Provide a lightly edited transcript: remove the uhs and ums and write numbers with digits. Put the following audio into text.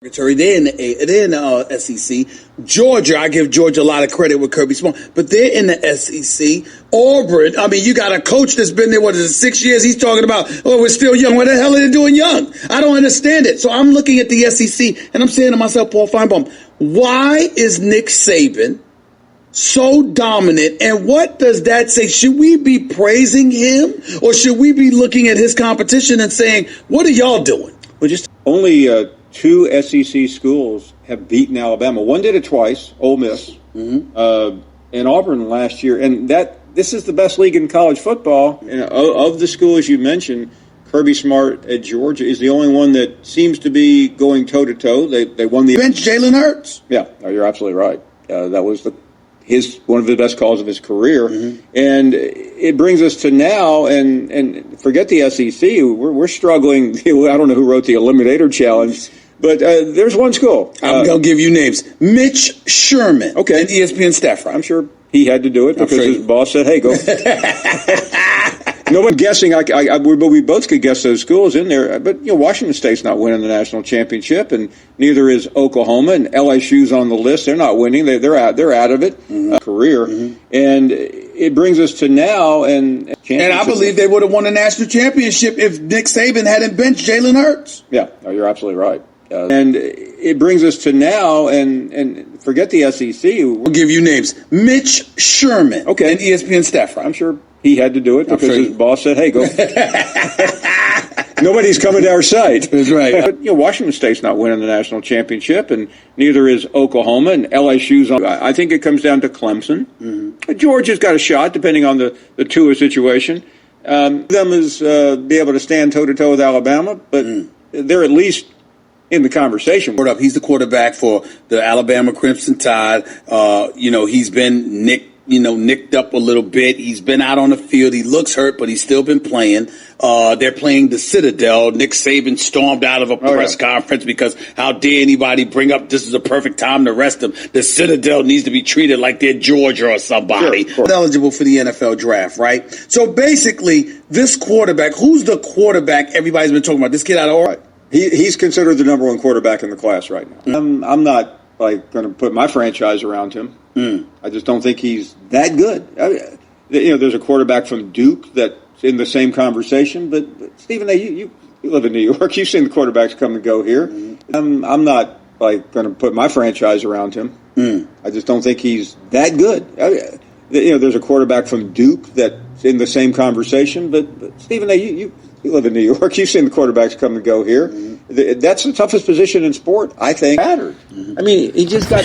They're in the SEC. Georgia, I give Georgia a lot of credit with Kirby Smart, but they're in the SEC. Auburn, I mean, you got a coach that's been there, 6 years? He's talking about, oh, we're still young. What the hell are they doing young? I don't understand it. So I'm looking at the SEC, and I'm saying to myself, Paul Feinbaum, why is Nick Saban so dominant, and what does that say? Should we be praising him, or should we be looking at his competition and saying, what are y'all doing? Well, just only two SEC schools have beaten Alabama. One did it twice, Ole Miss, and Auburn last year. And this is the best league in college football. And of the schools you mentioned, Kirby Smart at Georgia is the only one that seems to be going toe-to-toe. They won the bench Jalen Hurts. Yeah, you're absolutely right. That was one of the best calls of his career. And it brings us to now, and forget the SEC. We're struggling. I don't know who wrote the Eliminator Challenge, but there's one school. I'm going to give you names. Mitch Sherman, okay, an ESPN staffer. I'm sure he had to do it because his boss said, hey, go. No one guessing. But we both could guess those schools in there. But Washington State's not winning the national championship, and neither is Oklahoma. And LSU's on the list; they're not winning. They're out of it. Career, and it brings us to now. And I believe they would have won the national championship if Nick Saban hadn't benched Jalen Hurts. Yeah, you're absolutely right. And it brings us to now, and forget the SEC. We'll give you names. Mitch Sherman, okay, an ESPN staffer. I'm sure he had to do it because his boss said, hey, go. Nobody's coming to our site. That's right. But Washington State's not winning the national championship, and neither is Oklahoma, and LSU's on. I think it comes down to Clemson. Georgia's got a shot, depending on the Tua situation. Them is be able to stand toe-to-toe with Alabama, but they're at least in the conversation. He's the quarterback for the Alabama Crimson Tide. He's been nicked up a little bit. He's been out on the field. He looks hurt, but he's still been playing. They're playing the Citadel. Nick Saban stormed out of a press conference because how dare anybody bring up this is a perfect time to rest him. The Citadel needs to be treated like they're Georgia or somebody. Sure. Eligible for the NFL draft, right? So basically, this quarterback, who's the quarterback everybody's been talking about? This kid out of Oregon? He's considered the number one quarterback in the class right now. I'm not going to put my franchise around him. I just don't think he's that good. There's a quarterback from Duke that's in the same conversation. But Stephen A., you live in New York. You've seen the quarterbacks come and go here. I'm not going to put my franchise around him. I just don't think he's that good. There's a quarterback from Duke that's in the same conversation. But Stephen A., you live in New York. You've seen the quarterbacks come and go here. That's the toughest position in sport, I think. I mean, he just got